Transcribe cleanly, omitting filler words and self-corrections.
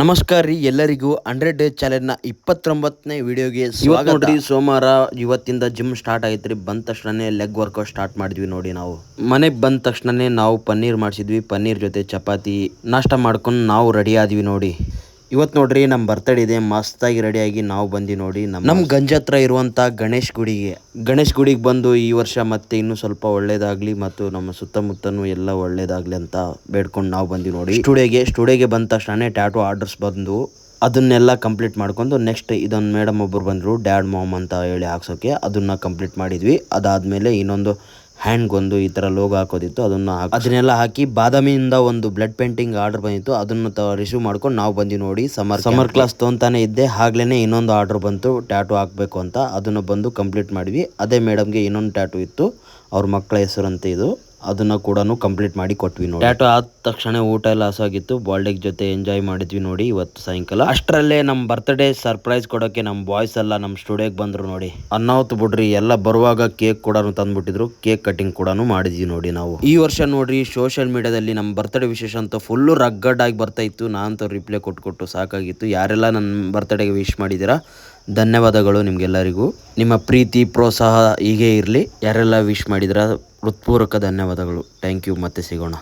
ನಮಸ್ಕಾರ ರೀ ಎಲ್ಲರಿಗೂ 100 ಡೇಸ್ ಚಾಲೆಂಜ್ನ 29ನೇ ವಿಡಿಯೋಗೆ ಸ್ವಾಗತ. ನೋಡ್ರಿ ಸೋಮವಾರ ಇವತ್ತಿಂದ ಜಿಮ್ ಸ್ಟಾರ್ಟ್ ಆಗೈತ್ರಿ. ಬಂದ ತಕ್ಷಣನೇ ಲೆಗ್ ವರ್ಕೌಟ್ ಸ್ಟಾರ್ಟ್ ಮಾಡಿದ್ವಿ ನೋಡಿ. ನಾವು ಮನೆಗೆ ಬಂದ ತಕ್ಷಣನೇ ನಾವು ಪನ್ನೀರ್ ಮಾಡಿಸಿದ್ವಿ. ಪನ್ನೀರ್ ಜೊತೆ ಚಪಾತಿ ನಾಷ್ಟ ಮಾಡ್ಕೊಂಡು ನಾವು ರೆಡಿ ಆದ್ವಿ ನೋಡಿ. ಇವತ್ತು ನೋಡ್ರಿ ನಮ್ಮ ಬರ್ತಡೇ ಇದೆ. ಮಸ್ತಾಗಿ ರೆಡಿಯಾಗಿ ನಾವು ಬಂದ್ವಿ ನೋಡಿ ನಮ್ಮ ಗಂಜ ಹತ್ರ ಇರುವಂಥ ಗಣೇಶ್ ಗುಡಿಗೆ ಬಂದು ಈ ವರ್ಷ ಮತ್ತೆ ಇನ್ನೂ ಸ್ವಲ್ಪ ಒಳ್ಳೇದಾಗಲಿ ಮತ್ತು ನಮ್ಮ ಸುತ್ತಮುತ್ತನೂ ಎಲ್ಲ ಒಳ್ಳೇದಾಗಲಿ ಅಂತ ಬೇಡ್ಕೊಂಡು ನಾವು ಬಂದ್ವಿ ನೋಡಿ. ಸ್ಟುಡಿಯೋಗೆ ಬಂದ ತಕ್ಷಣ ಟ್ಯಾಟೂ ಆರ್ಡರ್ಸ್ ಬಂದು ಅದನ್ನೆಲ್ಲ ಕಂಪ್ಲೀಟ್ ಮಾಡ್ಕೊಂಡು ನೆಕ್ಸ್ಟ್ ಇದೊಂದು ಮೇಡಮ್ ಒಬ್ಬರು ಬಂದರು ಡ್ಯಾಡ್ ಮಾಮ್ ಅಂತ ಹೇಳಿ ಹಾಕ್ಸೋಕ್ಕೆ. ಅದನ್ನು ಕಂಪ್ಲೀಟ್ ಮಾಡಿದ್ವಿ. ಅದಾದಮೇಲೆ ಇನ್ನೊಂದು ಹ್ಯಾಂಡ್ಗೊಂದು ಈ ಥರ ಲೋಗೋ ಹಾಕೋದಿತ್ತು. ಅದನ್ನೆಲ್ಲ ಹಾಕಿ ಬಾದಾಮಿಯಿಂದ ಒಂದು ಬ್ಲಡ್ ಪೇಂಟಿಂಗ್ ಆರ್ಡರ್ ಬಂದಿತ್ತು. ಅದನ್ನು ರಿಸೀವ್ ಮಾಡ್ಕೊಂಡು ನಾವು ಬಂದ್ವಿ ನೋಡಿ. ಸಮರ್ ಕ್ಲಾಸ್ ತೊಗೊತಾನೆ ಇದ್ದೆ. ಆಗ್ಲೇ ಇನ್ನೊಂದು ಆರ್ಡರ್ ಬಂತು ಟ್ಯಾಟೂ ಹಾಕಬೇಕು ಅಂತ. ಅದನ್ನು ಬಂದು ಕಂಪ್ಲೀಟ್ ಮಾಡಿದ್ವಿ. ಅದೇ ಮೇಡಮ್ಗೆ ಇನ್ನೊಂದು ಟ್ಯಾಟೂ ಇತ್ತು, ಅವ್ರ ಮಕ್ಕಳ ಹೆಸರಂತೆ ಇದು. ಅದನ್ನು ಕೂಡ ಕಂಪ್ಲೀಟ್ ಮಾಡಿ ಕೊಟ್ವಿ ನೋಡಿ. ಟ್ಯಾಟೂ ಆದ ತಕ್ಷಣ ಊಟ ಎಲ್ಲ ಹಸಾಗಿತ್ತು. ಬಾಲ್ಡೆಗ್ ಜೊತೆ ಎಂಜಾಯ್ ಮಾಡಿದ್ವಿ ನೋಡಿ ಇವತ್ತು ಸಾಯಂಕಾಲ. ಅಷ್ಟರಲ್ಲೇ ನಮ್ಮ ಬರ್ತ್ಡೇ ಸರ್ಪ್ರೈಸ್ ಕೊಡೋಕ್ಕೆ ನಮ್ಮ ಬಾಯ್ಸ್ ಎಲ್ಲ ನಮ್ಮ ಸ್ಟುಡಿಯೋಗೆ ಬಂದರು ನೋಡಿ. ಅನ್ನಾವತ್ತು ಬಿಡ್ರಿ ಎಲ್ಲ ಬರುವಾಗ ಕೇಕ್ ಕೂಡ ತಂದುಬಿಟ್ಟಿದ್ರು. ಕೇಕ್ ಕಟಿಂಗ್ ಕೂಡ ಮಾಡಿದ್ವಿ ನೋಡಿ ನಾವು. ಈ ವರ್ಷ ನೋಡ್ರಿ ಸೋಷಿಯಲ್ ಮೀಡಿಯಾದಲ್ಲಿ ನಮ್ಮ ಬರ್ತ್ಡೇ ವಿಶೇಷ ಅಂತ ಫುಲ್ಲು ರಗ್ಗಡ್ಡಾಗಿ ಬರ್ತಾ ಇತ್ತು. ನಾನಂತೂ ರಿಪ್ಲೈ ಕೊಟ್ಟು ಸಾಕಾಗಿತ್ತು. ಯಾರೆಲ್ಲ ನನ್ನ ಬರ್ತ್ಡೇಗೆ ವಿಶ್ ಮಾಡಿದ್ದೀರಾ ಧನ್ಯವಾದಗಳು ನಿಮಗೆಲ್ಲರಿಗೂ. ನಿಮ್ಮ ಪ್ರೀತಿ ಪ್ರೋತ್ಸಾಹ ಹೀಗೆ ಇರಲಿ. ಯಾರೆಲ್ಲ ವಿಶ್ ಮಾಡಿದ್ರ ಹೃತ್ಪೂರ್ವಕ ಧನ್ಯವಾದಗಳು. Thank you. ಮತ್ತೆ ಸಿಗೋಣ.